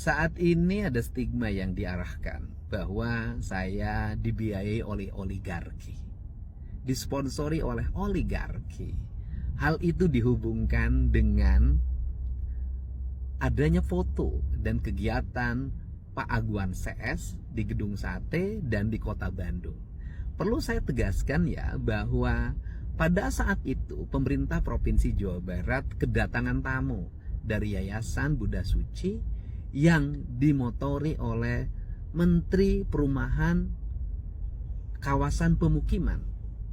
Saat ini ada stigma yang diarahkan bahwa saya dibiayai oleh oligarki, disponsori oleh oligarki. Hal itu dihubungkan dengan adanya foto dan kegiatan Pak Agwan CS di Gedung Sate dan di Kota Bandung. Perlu saya tegaskan ya bahwa pada saat itu pemerintah Provinsi Jawa Barat kedatangan tamu dari Yayasan Buddha Suci yang dimotori oleh Menteri Perumahan Kawasan Pemukiman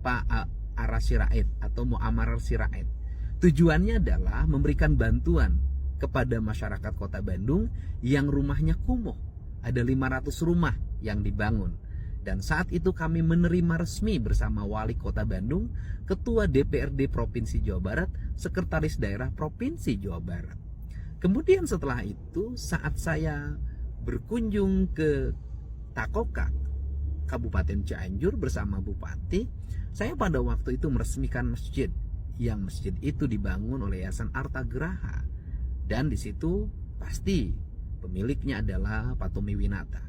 Pak Ara Sirait atau Muammar Sirait. Tujuannya adalah memberikan bantuan kepada masyarakat Kota Bandung yang rumahnya kumuh. Ada 500 rumah yang dibangun. Dan saat itu kami menerima resmi bersama Wali Kota Bandung, Ketua DPRD Provinsi Jawa Barat, Sekretaris Daerah Provinsi Jawa Barat. Kemudian setelah itu saat saya berkunjung ke Takokak, Kabupaten Cianjur bersama Bupati, saya pada waktu itu meresmikan masjid, yang masjid itu dibangun oleh Yayasan Arta Graha, dan di situ pasti pemiliknya adalah Pak Tommy Winata.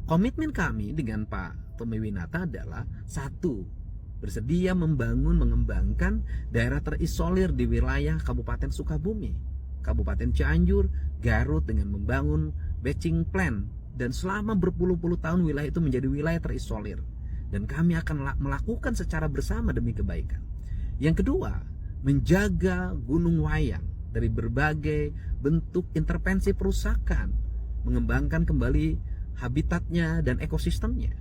Komitmen kami dengan Pak Tommy Winata adalah satu, bersedia membangun mengembangkan daerah terisolir di wilayah Kabupaten Sukabumi, Kabupaten Cianjur, Garut dengan membangun batching plan, dan selama berpuluh-puluh tahun wilayah itu menjadi wilayah terisolir, dan kami akan melakukan secara bersama demi kebaikan. Yang kedua, menjaga Gunung Wayang dari berbagai bentuk intervensi perusakan, mengembangkan kembali habitatnya dan ekosistemnya.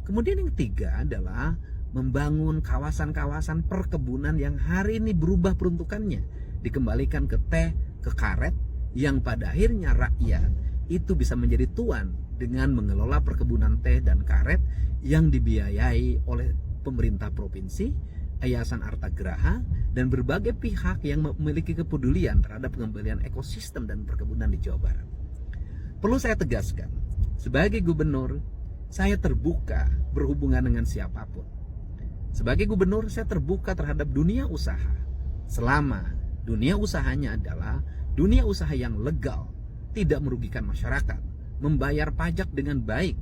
Kemudian yang ketiga adalah membangun kawasan-kawasan perkebunan yang hari ini berubah peruntukannya, dikembalikan ke teh, ke karet, yang pada akhirnya rakyat itu bisa menjadi tuan dengan mengelola perkebunan teh dan karet yang dibiayai oleh pemerintah provinsi, Yayasan Arta Graha, dan berbagai pihak yang memiliki kepedulian terhadap pengembalian ekosistem dan perkebunan di Jawa Barat. Perlu saya tegaskan, sebagai gubernur, saya terbuka berhubungan dengan siapapun. Sebagai gubernur, saya terbuka terhadap dunia usaha, selama dunia usahanya adalah dunia usaha yang legal, tidak merugikan masyarakat, membayar pajak dengan baik,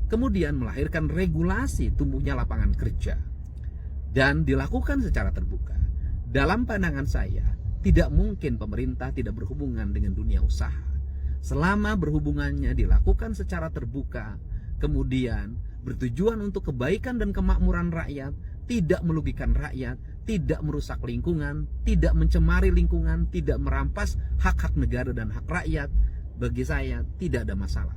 kemudian melahirkan regulasi tumbuhnya lapangan kerja, dan dilakukan secara terbuka. Dalam pandangan saya, tidak mungkin pemerintah tidak berhubungan dengan dunia usaha. Selama berhubungannya dilakukan secara terbuka, kemudian bertujuan untuk kebaikan dan kemakmuran rakyat, tidak merugikan rakyat, tidak merusak lingkungan, tidak mencemari lingkungan, tidak merampas hak-hak negara dan hak rakyat, bagi saya tidak ada masalah.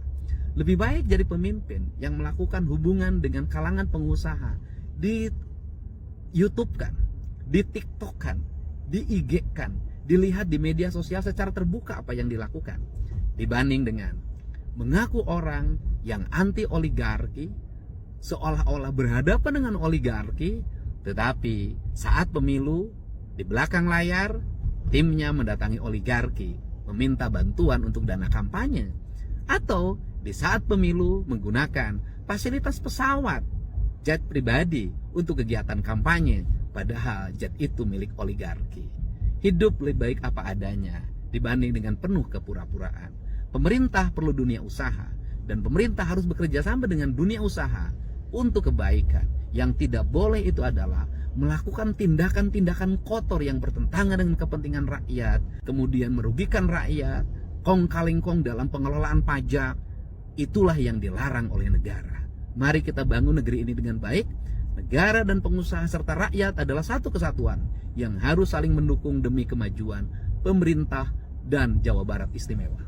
Lebih baik jadi pemimpin yang melakukan hubungan dengan kalangan pengusaha, di YouTube-kan, di TikTok-kan, di IG-kan, dilihat di media sosial secara terbuka apa yang dilakukan, dibanding dengan mengaku orang yang anti oligarki, seolah-olah berhadapan dengan oligarki, tetapi saat pemilu di belakang layar timnya mendatangi oligarki meminta bantuan untuk dana kampanye, atau di saat pemilu menggunakan fasilitas pesawat jet pribadi untuk kegiatan kampanye, padahal jet itu milik oligarki. Hidup lebih baik apa adanya dibanding dengan penuh kepura-puraan. Pemerintah perlu dunia usaha, dan pemerintah harus bekerja sama dengan dunia usaha untuk kebaikan. Yang tidak boleh itu adalah melakukan tindakan-tindakan kotor yang bertentangan dengan kepentingan rakyat, kemudian merugikan rakyat, kong kaling kong dalam pengelolaan pajak. Itulah yang dilarang oleh negara. Mari kita bangun negeri ini dengan baik. Negara dan pengusaha serta rakyat adalah satu kesatuan yang harus saling mendukung demi kemajuan pemerintah dan Jawa Barat istimewa.